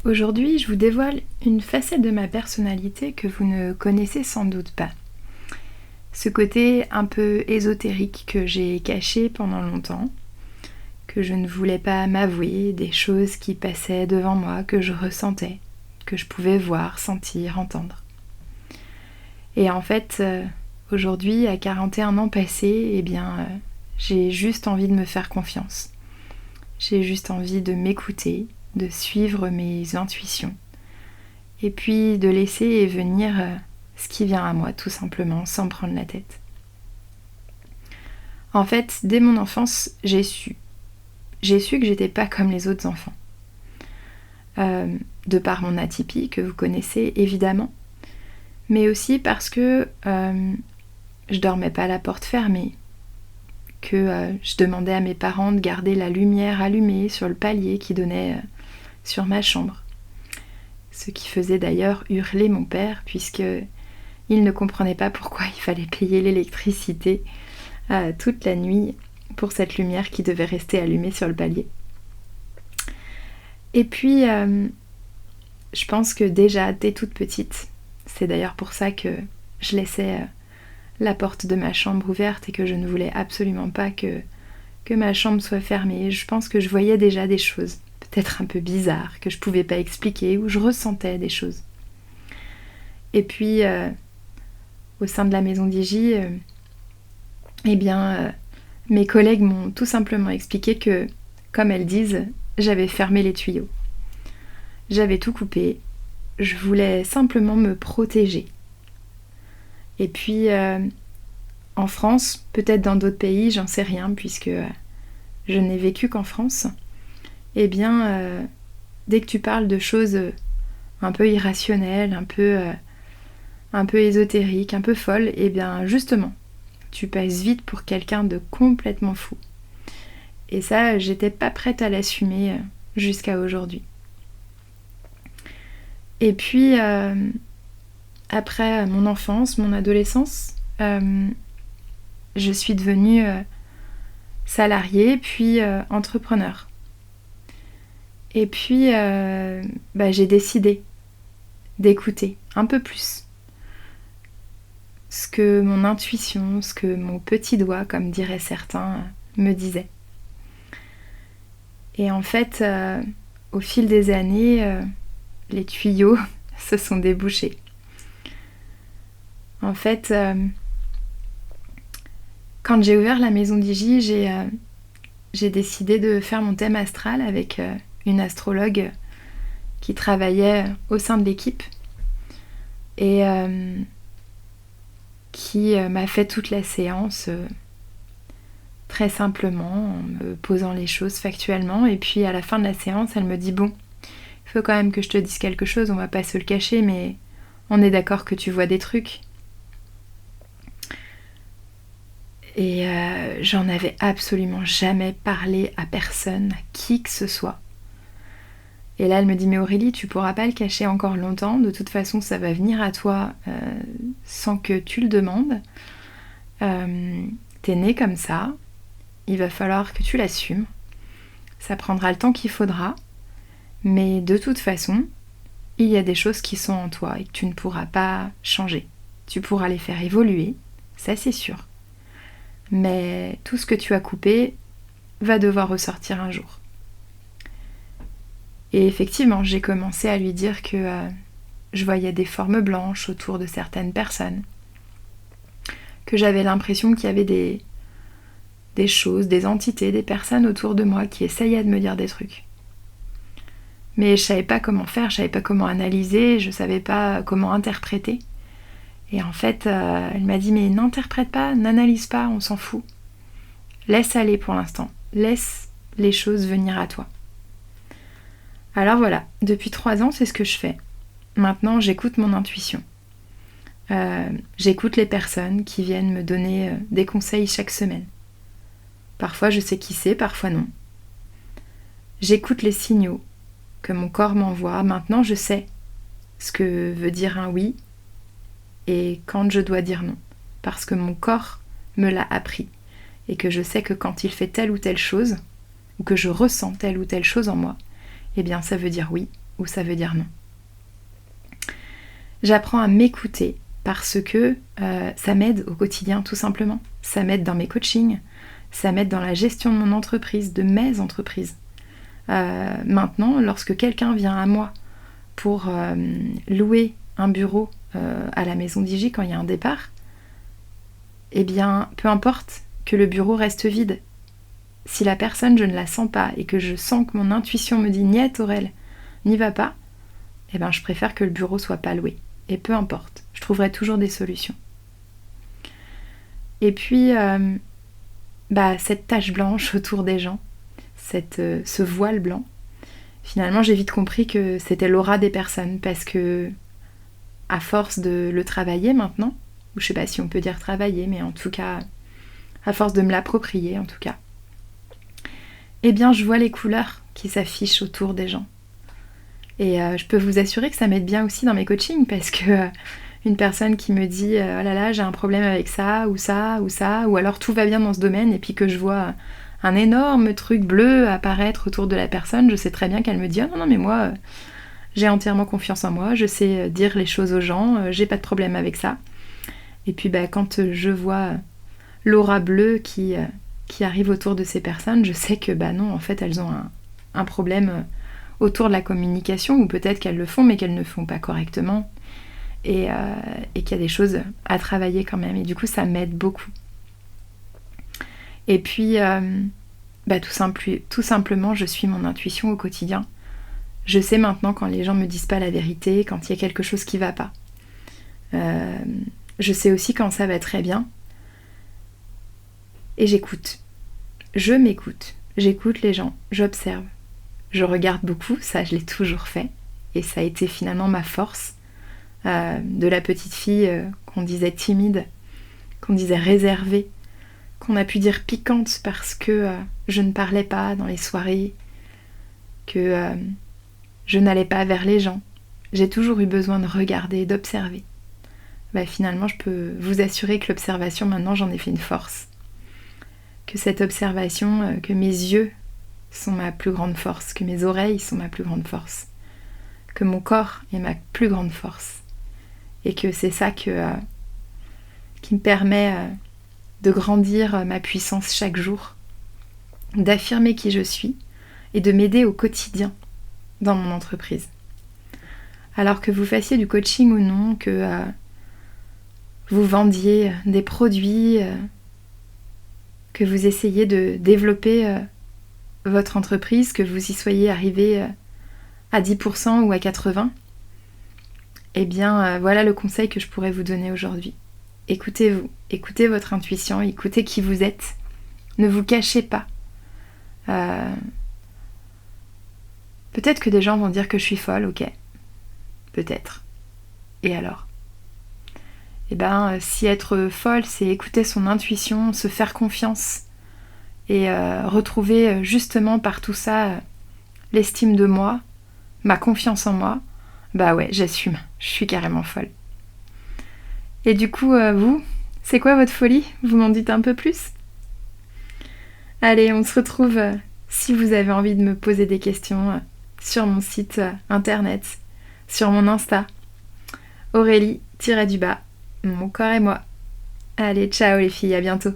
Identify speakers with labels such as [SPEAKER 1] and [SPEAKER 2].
[SPEAKER 1] Aujourd'hui, je vous dévoile une facette de ma personnalité que vous ne connaissez sans doute pas. Ce côté un peu ésotérique que j'ai caché pendant longtemps, que je ne voulais pas m'avouer, des choses qui passaient devant moi, que je ressentais, que je pouvais voir, sentir, entendre. Et en fait, aujourd'hui, à 41 ans passés, j'ai juste envie de me faire confiance. J'ai juste envie de m'écouter, de suivre mes intuitions. Et puis de laisser venir ce qui vient à moi, tout simplement, sans me prendre la tête. En fait, dès mon enfance, j'ai su. J'ai su que j'étais pas comme les autres enfants. De par mon atypie, que vous connaissez évidemment, mais aussi parce que je dormais pas à la porte fermée, que je demandais à mes parents de garder la lumière allumée sur le palier qui donnait sur ma chambre. Ce qui faisait d'ailleurs hurler mon père, puisque il ne comprenait pas pourquoi il fallait payer l'électricité toute la nuit pour cette lumière qui devait rester allumée sur le palier. Et puis, je pense que déjà, dès toute petite, c'est d'ailleurs pour ça que je laissais la porte de ma chambre ouverte et que je ne voulais absolument pas que ma chambre soit fermée. Je pense que je voyais déjà des choses, peut-être un peu bizarres, que je ne pouvais pas expliquer, ou je ressentais des choses. Et puis, au sein de la maison d'Igi, mes collègues m'ont tout simplement expliqué que, comme elles disent, j'avais fermé les tuyaux. J'avais tout coupé, je voulais simplement me protéger. Et puis, en France, peut-être dans d'autres pays, j'en sais rien, puisque je n'ai vécu qu'en France, dès que tu parles de choses un peu irrationnelles, un peu ésotériques, un peu folles, justement, tu passes vite pour quelqu'un de complètement fou. Et ça, j'étais pas prête à l'assumer jusqu'à aujourd'hui. Et puis, après mon enfance, mon adolescence, je suis devenue salariée, puis entrepreneur. Et puis, j'ai décidé d'écouter un peu plus ce que mon intuition, ce que mon petit doigt, comme diraient certains, me disait. Et en fait, au fil des années, les tuyaux se sont débouchés. En fait, quand j'ai ouvert la maison d'Igi, j'ai décidé de faire mon thème astral avec une astrologue qui travaillait au sein de l'équipe et qui m'a fait toute la séance très simplement en me posant les choses factuellement. Et puis à la fin de la séance, elle me dit « Bon, il faut quand même que je te dise quelque chose, on va pas se le cacher, mais on est d'accord que tu vois des trucs. » Et j'en avais absolument jamais parlé à personne, à qui que ce soit. Et là, elle me dit « Mais Aurélie, tu pourras pas le cacher encore longtemps. De toute façon, ça va venir à toi sans que tu le demandes. T'es née comme ça. Il va falloir que tu l'assumes. Ça prendra le temps qu'il faudra. Mais de toute façon, il y a des choses qui sont en toi et que tu ne pourras pas changer. Tu pourras les faire évoluer, ça c'est sûr. Mais tout ce que tu as coupé va devoir ressortir un jour. » Et effectivement, j'ai commencé à lui dire que je voyais des formes blanches autour de certaines personnes, que j'avais l'impression qu'il y avait des choses, des entités, des personnes autour de moi qui essayaient de me dire des trucs. Mais je savais pas comment faire, je savais pas comment analyser, je savais pas comment interpréter. Et en fait, elle m'a dit « Mais n'interprète pas, n'analyse pas, on s'en fout. Laisse aller pour l'instant, laisse les choses venir à toi. » Alors voilà, depuis 3 ans, c'est ce que je fais. Maintenant, j'écoute mon intuition. J'écoute les personnes qui viennent me donner des conseils chaque semaine. Parfois, je sais qui c'est, parfois non. J'écoute les signaux que mon corps m'envoie. Maintenant, je sais ce que veut dire un oui et quand je dois dire non. Parce que mon corps me l'a appris. Et que je sais que quand il fait telle ou telle chose, ou que je ressens telle ou telle chose en moi, eh bien ça veut dire oui. ou ça veut dire non. J'apprends à m'écouter parce que ça m'aide au quotidien tout simplement. Ça m'aide dans mes coachings, ça m'aide dans la gestion de mon entreprise, de mes entreprises. Maintenant, lorsque quelqu'un vient à moi pour louer un bureau à la maison Digi quand il y a un départ, eh bien, peu importe que le bureau reste vide. Si la personne, je ne la sens pas et que je sens que mon intuition me dit « Niet, Aurel, n'y va pas », eh bien, je préfère que le bureau soit pas loué. Et peu importe, je trouverai toujours des solutions. Et puis, cette tache blanche autour des gens, ce voile blanc, finalement, j'ai vite compris que c'était l'aura des personnes parce que, à force de le travailler maintenant, ou je sais pas si on peut dire travailler, mais en tout cas, à force de me l'approprier en tout cas, eh bien je vois les couleurs qui s'affichent autour des gens. Et je peux vous assurer que ça m'aide bien aussi dans mes coachings parce que une personne qui me dit « Oh là là, j'ai un problème avec ça, ou ça, ou ça », ou alors tout va bien dans ce domaine et puis que je vois un énorme truc bleu apparaître autour de la personne, je sais très bien qu'elle me dit « Oh non, mais moi, j'ai entièrement confiance en moi, je sais dire les choses aux gens, j'ai pas de problème avec ça ». Et puis quand je vois l'aura bleue qui arrive autour de ces personnes, je sais que non, en fait, elles ont un problème autour de la communication, ou peut-être qu'elles le font, mais qu'elles ne font pas correctement, et qu'il y a des choses à travailler quand même. Et du coup, ça m'aide beaucoup. Et puis, tout simplement, je suis mon intuition au quotidien. Je sais maintenant quand les gens me disent pas la vérité, quand il y a quelque chose qui va pas. Je sais aussi quand ça va très bien. Et j'écoute. Je m'écoute. J'écoute les gens. J'observe. Je regarde beaucoup. Ça, je l'ai toujours fait. Et ça a été finalement ma force. De la petite fille qu'on disait timide, qu'on disait réservée, qu'on a pu dire piquante parce que je ne parlais pas dans les soirées, que je n'allais pas vers les gens. J'ai toujours eu besoin de regarder, d'observer. Finalement, je peux vous assurer que l'observation, maintenant, j'en ai fait une force. Que cette observation, que mes yeux sont ma plus grande force, que mes oreilles sont ma plus grande force, que mon corps est ma plus grande force. Et que c'est ça qui me permet de grandir ma puissance chaque jour, d'affirmer qui je suis et de m'aider au quotidien dans mon entreprise. Alors que vous fassiez du coaching ou non, que vous vendiez des produits, que vous essayiez de développer votre entreprise, que vous y soyez arrivé à 10% ou à 80%, eh bien voilà le conseil que je pourrais vous donner aujourd'hui. Écoutez-vous, écoutez votre intuition, écoutez qui vous êtes, ne vous cachez pas. Peut-être que des gens vont dire que je suis folle, ok, peut-être. Et alors ? Eh bien, si être folle, c'est écouter son intuition, se faire confiance et retrouver justement par tout ça l'estime de moi, ma confiance en moi, ouais, j'assume, je suis carrément folle. Et du coup, vous, c'est quoi votre folie ? Vous m'en dites un peu plus ? Allez, on se retrouve, si vous avez envie de me poser des questions, sur mon site internet, sur mon Insta, Aurélie-mon corps et moi. Allez, ciao les filles, à bientôt.